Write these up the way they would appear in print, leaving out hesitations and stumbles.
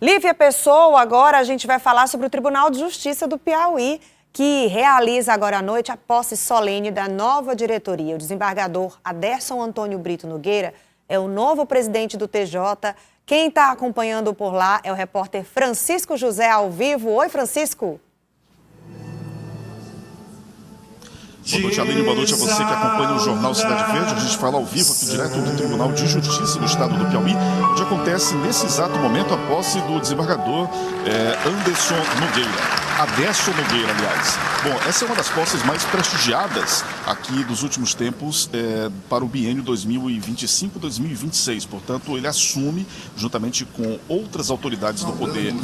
Lívia Pessoa, agora a gente vai falar sobre o Tribunal de Justiça do Piauí, que realiza agora à noite a posse solene da nova diretoria. O desembargador Aderson Antônio Brito Nogueira é o novo presidente do TJ. Quem está acompanhando por lá é o repórter Francisco José, ao vivo. Oi, Francisco. Boa noite, Aline. Boa noite a você que acompanha o Jornal Cidade Verde. A gente fala ao vivo aqui direto do Tribunal de Justiça do Estado do Piauí, onde acontece nesse exato momento a posse do desembargador Anderson Nogueira. Aderson Nogueira, aliás. Bom, essa é uma das posses mais prestigiadas aqui dos últimos tempos para o biênio 2025-2026. Portanto, ele assume, juntamente com outras autoridades do Poder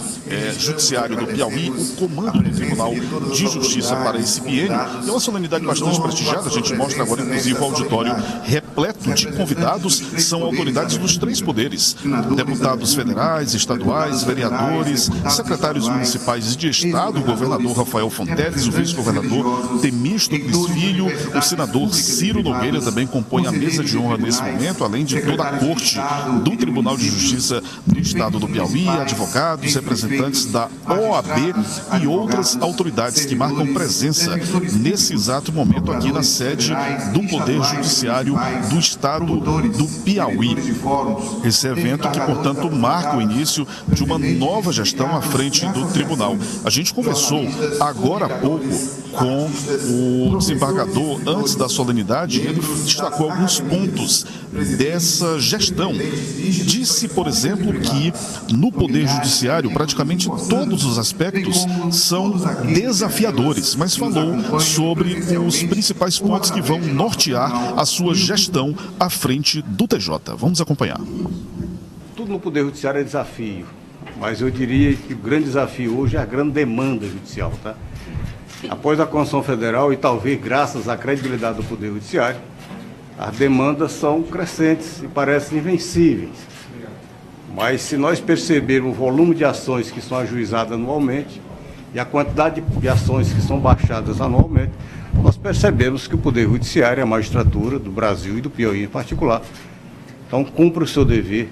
Judiciário do Piauí, o comando do Tribunal de Justiça para esse biênio. É uma solenidade bastante prestigiada. A gente mostra agora, inclusive, o auditório repleto de convidados. São autoridades dos três poderes: deputados federais, estaduais, vereadores, secretários municipais de Estado, o governador Rafael Fonteles, o vice-governador Temístocles Filho, o senador Ciro Nogueira também compõe a mesa de honra nesse momento, além de toda a corte do Tribunal de Justiça do Estado do Piauí, advogados, representantes da OAB e outras autoridades que marcam presença nesse exato momento aqui na sede do Poder Judiciário do Estado do Piauí. Esse evento que, portanto, marca o início de uma nova gestão à frente do tribunal. A gente conversou agora há pouco com o desembargador antes da solenidade e ele destacou alguns pontos dessa gestão. Disse, por exemplo, que no Poder Judiciário praticamente todos os aspectos são desafiadores, mas falou sobre os principais pontos que vão nortear a sua gestão à frente do TJ. Vamos acompanhar. Tudo no Poder Judiciário é desafio, mas eu diria que o grande desafio hoje é a grande demanda judicial, tá? Após a Constituição Federal e talvez graças à credibilidade do Poder Judiciário, as demandas são crescentes e parecem invencíveis. Mas se nós percebermos o volume de ações que são ajuizadas anualmente e a quantidade de ações que são baixadas anualmente, nós percebemos que o Poder Judiciário, a magistratura do Brasil e do Piauí em particular, então cumpre o seu dever,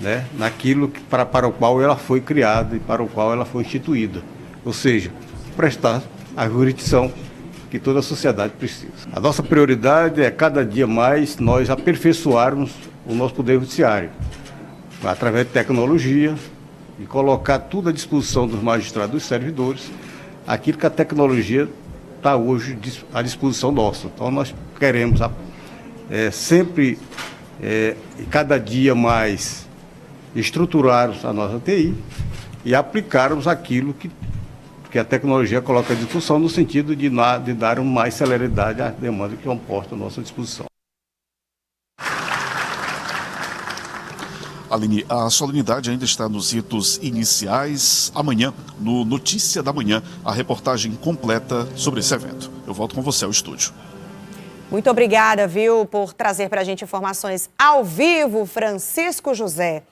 né, naquilo para o qual ela foi criada e para o qual ela foi instituída. Ou seja, prestar a jurisdição que toda a sociedade precisa. A nossa prioridade é cada dia mais nós aperfeiçoarmos o nosso Poder Judiciário, através de tecnologia, e colocar tudo à disposição dos magistrados e dos servidores, aquilo que a tecnologia está hoje à disposição nossa. Então nós queremos sempre, cada dia mais, estruturarmos a nossa TI e aplicarmos aquilo que a tecnologia coloca à disposição, no sentido de dar mais celeridade à demanda que estão postas à nossa disposição. Aline, a solenidade ainda está nos ritos iniciais. Amanhã, no Notícia da Manhã, a reportagem completa sobre esse evento. Eu volto com você ao estúdio. Muito obrigada, viu, por trazer para a gente informações ao vivo, Francisco José.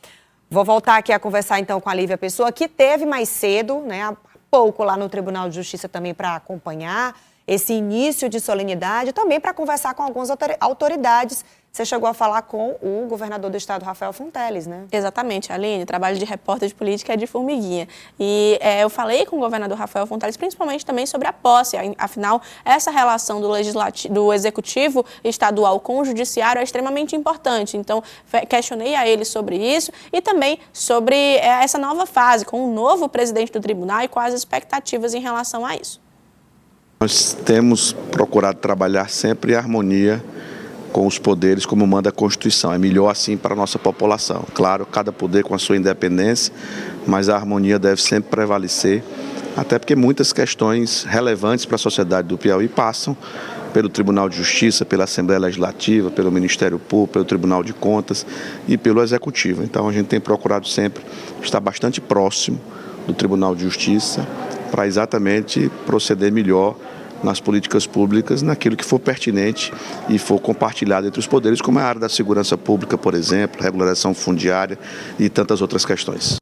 Vou voltar aqui a conversar então com a Lívia Pessoa, que teve mais cedo, né, há pouco lá no Tribunal de Justiça também para acompanhar esse início de solenidade, também para conversar com algumas autoridades. Você chegou a falar com o governador do estado, Rafael Fonteles, né? Exatamente, Aline. O trabalho de repórter de política é de formiguinha. E eu falei com o governador Rafael Fonteles, principalmente também sobre a posse. Afinal, essa relação do executivo estadual com o judiciário é extremamente importante. Então, questionei a ele sobre isso e também sobre essa nova fase, com o novo presidente do tribunal e quais as expectativas em relação a isso. Nós temos procurado trabalhar sempre em harmonia com os poderes, como manda a Constituição. É melhor assim para a nossa população. Claro, cada poder com a sua independência, mas a harmonia deve sempre prevalecer, até porque muitas questões relevantes para a sociedade do Piauí passam pelo Tribunal de Justiça, pela Assembleia Legislativa, pelo Ministério Público, pelo Tribunal de Contas e pelo Executivo. Então a gente tem procurado sempre estar bastante próximo do Tribunal de Justiça para exatamente proceder melhor nas políticas públicas, naquilo que for pertinente e for compartilhado entre os poderes, como a área da segurança pública, por exemplo, regularização fundiária e tantas outras questões.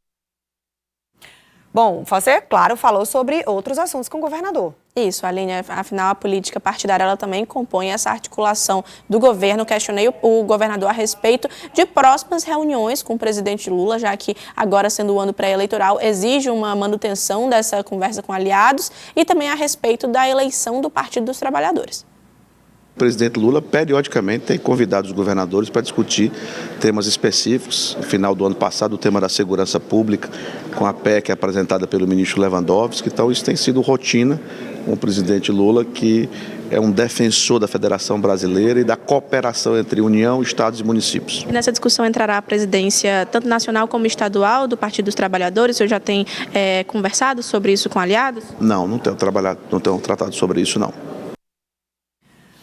Bom, você, claro, falou sobre outros assuntos com o governador. Isso, Aline, afinal a política partidária ela também compõe essa articulação do governo. Questionei o governador a respeito de próximas reuniões com o presidente Lula, já que agora sendo o ano pré-eleitoral exige uma manutenção dessa conversa com aliados, e também a respeito da eleição do Partido dos Trabalhadores. O presidente Lula, periodicamente, tem convidado os governadores para discutir temas específicos. No final do ano passado, o tema da segurança pública, com a PEC apresentada pelo ministro Lewandowski. Então, isso tem sido rotina com o presidente Lula, que é um defensor da Federação Brasileira e da cooperação entre União, Estados e municípios. E nessa discussão entrará a presidência, tanto nacional como estadual, do Partido dos Trabalhadores? O senhor já tem conversado sobre isso com aliados? Não tenho tratado sobre isso, não.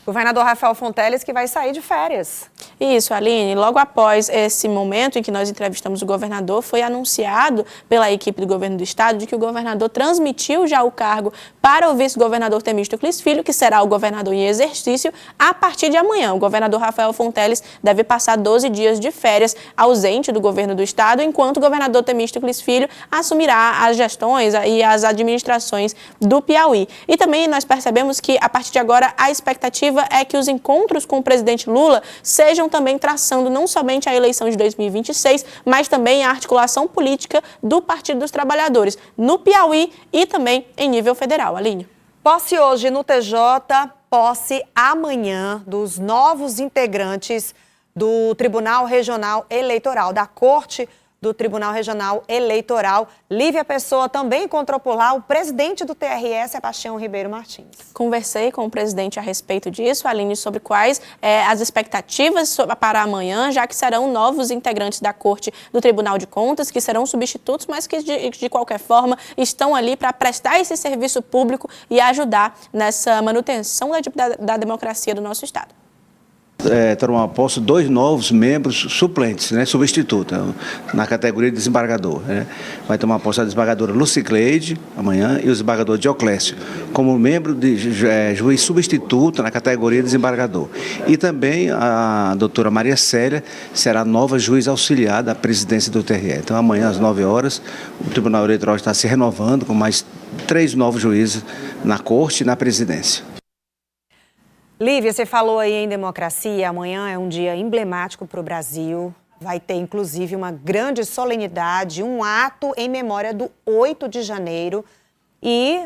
Governador Rafael Fonteles, que vai sair de férias. Isso, Aline. Logo após esse momento em que nós entrevistamos o governador, foi anunciado pela equipe do governo do estado de que o governador transmitiu já o cargo para o vice-governador Temístocles Filho, que será o governador em exercício, a partir de amanhã. O governador Rafael Fonteles deve passar 12 dias de férias ausente do governo do estado, enquanto o governador Temístocles Filho assumirá as gestões e as administrações do Piauí. E também nós percebemos que, a partir de agora, a expectativa é que os encontros com o presidente Lula sejam também traçando não somente a eleição de 2026, mas também a articulação política do Partido dos Trabalhadores no Piauí e também em nível federal. Aline. Posse hoje no TJ, posse amanhã dos novos integrantes do Tribunal Regional Eleitoral, da Corte do Tribunal Regional Eleitoral. Lívia Pessoa também encontrou por lá o presidente do TRE, Sebastião Ribeiro Martins. Conversei com o presidente a respeito disso, Aline, sobre quais as expectativas para amanhã, já que serão novos integrantes da Corte do Tribunal de Contas, que serão substitutos, mas que de qualquer forma estão ali para prestar esse serviço público e ajudar nessa manutenção da democracia do nosso Estado. Terão posse 2 novos membros suplentes, substitutos, na categoria de desembargador. Vai tomar posse a desembargadora Lucicleide, amanhã, e o desembargador Dioclésio, como membro de juiz substituto na categoria de desembargador. E também a doutora Maria Célia será nova juiz auxiliar da presidência do TRE. Então, amanhã, às 9 horas, o Tribunal Eleitoral está se renovando com mais 3 novos juízes na Corte e na presidência. Lívia, você falou aí em democracia, amanhã é um dia emblemático para o Brasil. Vai ter, inclusive, uma grande solenidade, um ato em memória do 8 de janeiro e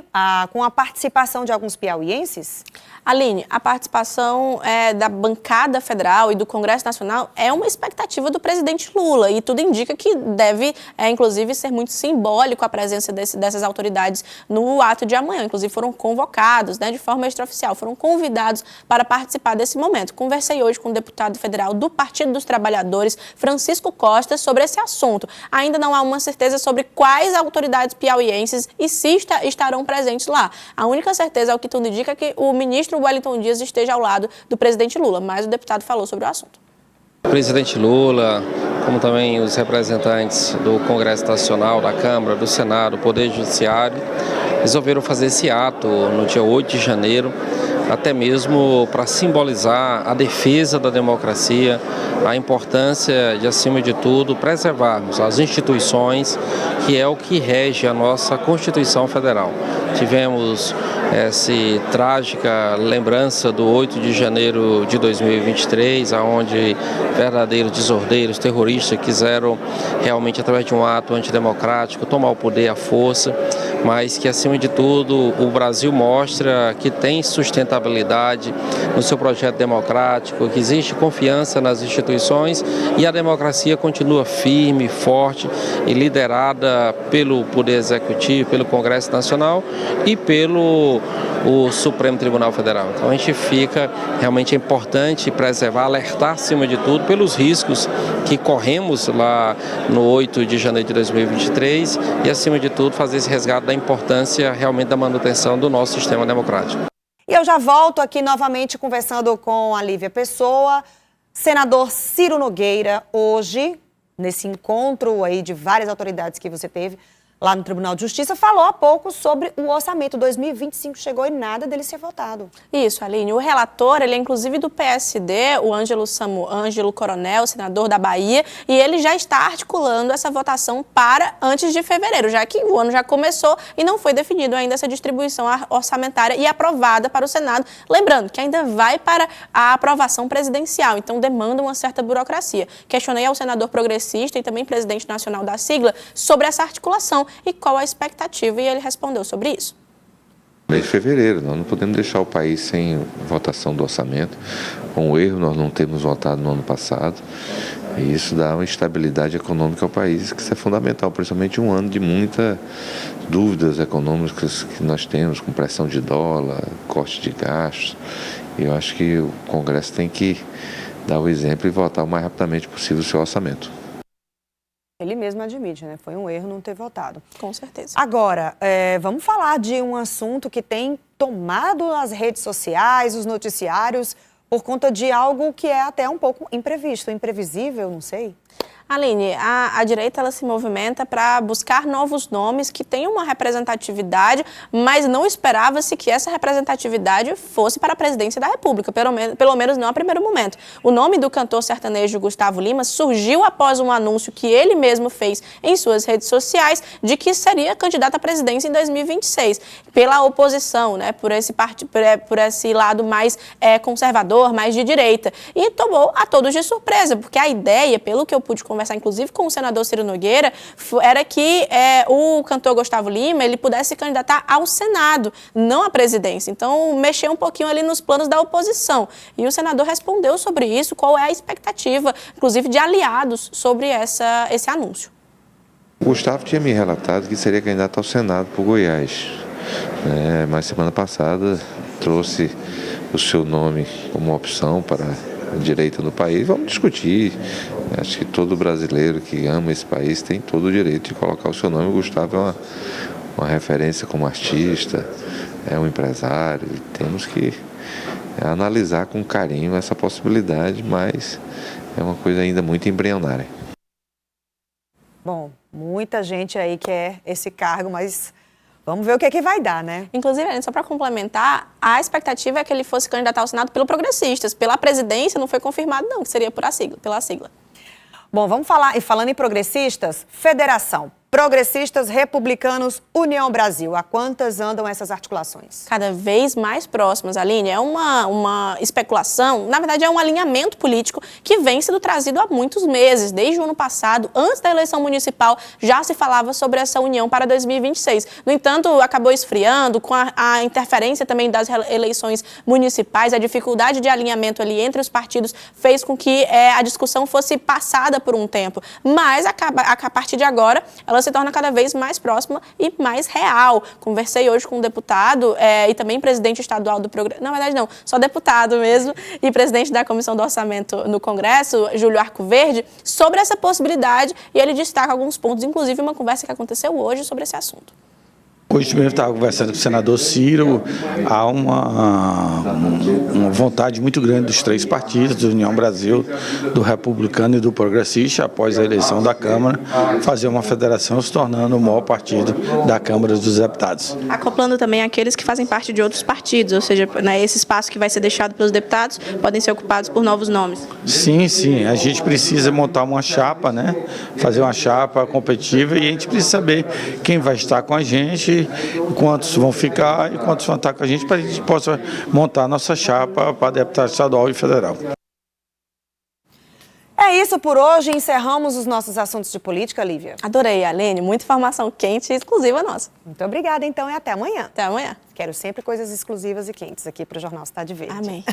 com a participação de alguns piauienses. Aline, a participação da bancada federal e do Congresso Nacional é uma expectativa do presidente Lula e tudo indica que deve, inclusive, ser muito simbólico a presença dessas autoridades no ato de amanhã. Inclusive, foram convocados, de forma extraoficial, foram convidados para participar desse momento. Conversei hoje com o deputado federal do Partido dos Trabalhadores, Francisco Costa, sobre esse assunto. Ainda não há uma certeza sobre quais autoridades piauienses e se estarão presentes lá. A única certeza, ao que tudo indica, é que o ministro Wellington Dias esteja ao lado do presidente Lula, mas o deputado falou sobre o assunto. O presidente Lula, como também os representantes do Congresso Nacional, da Câmara, do Senado, do Poder Judiciário, resolveram fazer esse ato no dia 8 de janeiro, até mesmo para simbolizar a defesa da democracia, a importância de, acima de tudo, preservarmos as instituições, que é o que rege a nossa Constituição Federal. Tivemos essa trágica lembrança do 8 de janeiro de 2023, onde verdadeiros desordeiros, terroristas, quiseram realmente, através de um ato antidemocrático, tomar o poder à força, mas que, acima de tudo, o Brasil mostra que tem sustentabilidade no seu projeto democrático, que existe confiança nas instituições e a democracia continua firme, forte e liderada pelo Poder Executivo, pelo Congresso Nacional e pelo Supremo Tribunal Federal. Então a gente fica, realmente é importante preservar, alertar acima de tudo pelos riscos que corremos lá no 8 de janeiro de 2023 e acima de tudo fazer esse resgate da importância realmente da manutenção do nosso sistema democrático. E eu já volto aqui novamente conversando com a Lívia Pessoa, senador Ciro Nogueira, hoje, nesse encontro aí de várias autoridades que você teve, lá no Tribunal de Justiça, falou há pouco sobre o orçamento 2025, chegou e nada dele ser votado. Isso, Aline. O relator, ele é inclusive do PSD, o Ângelo Coronel, senador da Bahia, e ele já está articulando essa votação para antes de fevereiro, já que o ano já começou e não foi definido ainda essa distribuição orçamentária e aprovada para o Senado. Lembrando que ainda vai para a aprovação presidencial, então demanda uma certa burocracia. Questionei ao senador progressista e também presidente nacional da sigla sobre essa articulação e qual a expectativa, e ele respondeu sobre isso. Mês de fevereiro, nós não podemos deixar o país sem votação do orçamento. Um erro, nós não temos votado no ano passado, e isso dá uma estabilidade econômica ao país, que isso é fundamental, principalmente um ano de muitas dúvidas econômicas que nós temos, com pressão de dólar, corte de gastos, e eu acho que o Congresso tem que dar o exemplo e votar o mais rapidamente possível o seu orçamento. Ele mesmo admite, né? Foi um erro não ter votado. Com certeza. Agora, vamos falar de um assunto que tem tomado as redes sociais, os noticiários, por conta de algo que é até um pouco imprevisto, imprevisível, não sei. Aline, a direita ela se movimenta para buscar novos nomes que tenham uma representatividade, mas não esperava-se que essa representatividade fosse para a presidência da República, pelo menos não a primeiro momento. O nome do cantor sertanejo Gustavo Lima surgiu após um anúncio que ele mesmo fez em suas redes sociais de que seria candidato à presidência em 2026, pela oposição, né, por esse lado mais conservador, mais de direita. E tomou a todos de surpresa, porque a ideia, pelo que eu pude conversar inclusive com o senador Ciro Nogueira, era que o cantor Gustavo Lima ele pudesse se candidatar ao Senado, não à presidência. Então, mexeu um pouquinho ali nos planos da oposição. E o senador respondeu sobre isso, qual é a expectativa, inclusive de aliados, sobre esse anúncio. O Gustavo tinha me relatado que seria candidato ao Senado por Goiás, mas semana passada trouxe o seu nome como opção para a direita no país. Vamos discutir. Acho que todo brasileiro que ama esse país tem todo o direito de colocar o seu nome. O Gustavo é uma referência como artista, é um empresário, e temos que analisar com carinho essa possibilidade, mas é uma coisa ainda muito embrionária. Bom, muita gente aí quer esse cargo, mas vamos ver o que é que vai dar, né? Inclusive, só para complementar, a expectativa é que ele fosse candidatar ao Senado pelo Progressistas. Pela presidência não foi confirmado não, que seria pela sigla. Bom, vamos falar, e falando em progressistas, Federação, Progressistas, Republicanos, União Brasil. A quantas andam essas articulações? Cada vez mais próximas, Aline. É uma especulação, na verdade é um alinhamento político que vem sendo trazido há muitos meses. Desde o ano passado, antes da eleição municipal, já se falava sobre essa união para 2026. No entanto, acabou esfriando com a interferência também das eleições municipais. A dificuldade de alinhamento ali entre os partidos fez com que a discussão fosse passada por um tempo. Mas, a partir de agora, ela se torna cada vez mais próxima e mais real. Conversei hoje com um deputado e também presidente estadual do Progresso, na verdade não, só deputado mesmo, e presidente da Comissão do Orçamento no Congresso, Júlio Arcoverde, sobre essa possibilidade, e ele destaca alguns pontos, inclusive uma conversa que aconteceu hoje sobre esse assunto. Hoje mesmo estava conversando com o senador Ciro, há uma vontade muito grande dos três partidos, do União Brasil, do Republicano e do Progressista, após a eleição da Câmara, fazer uma federação se tornando o maior partido da Câmara dos Deputados. Acoplando também aqueles que fazem parte de outros partidos, ou seja, esse espaço que vai ser deixado pelos deputados podem ser ocupados por novos nomes. Sim, a gente precisa montar uma chapa, né? Fazer uma chapa competitiva, e a gente precisa saber quem vai estar com a gente, quantos vão ficar e quantos vão estar com a gente, para a gente possa montar nossa chapa para deputado estadual e federal. É isso por hoje. Encerramos os nossos assuntos de política, Lívia. Adorei, Aline. Muita informação quente e exclusiva nossa. Muito obrigada, então, e até amanhã. Até amanhã. Quero sempre coisas exclusivas e quentes aqui para o Jornal Cidade Verde. Amém.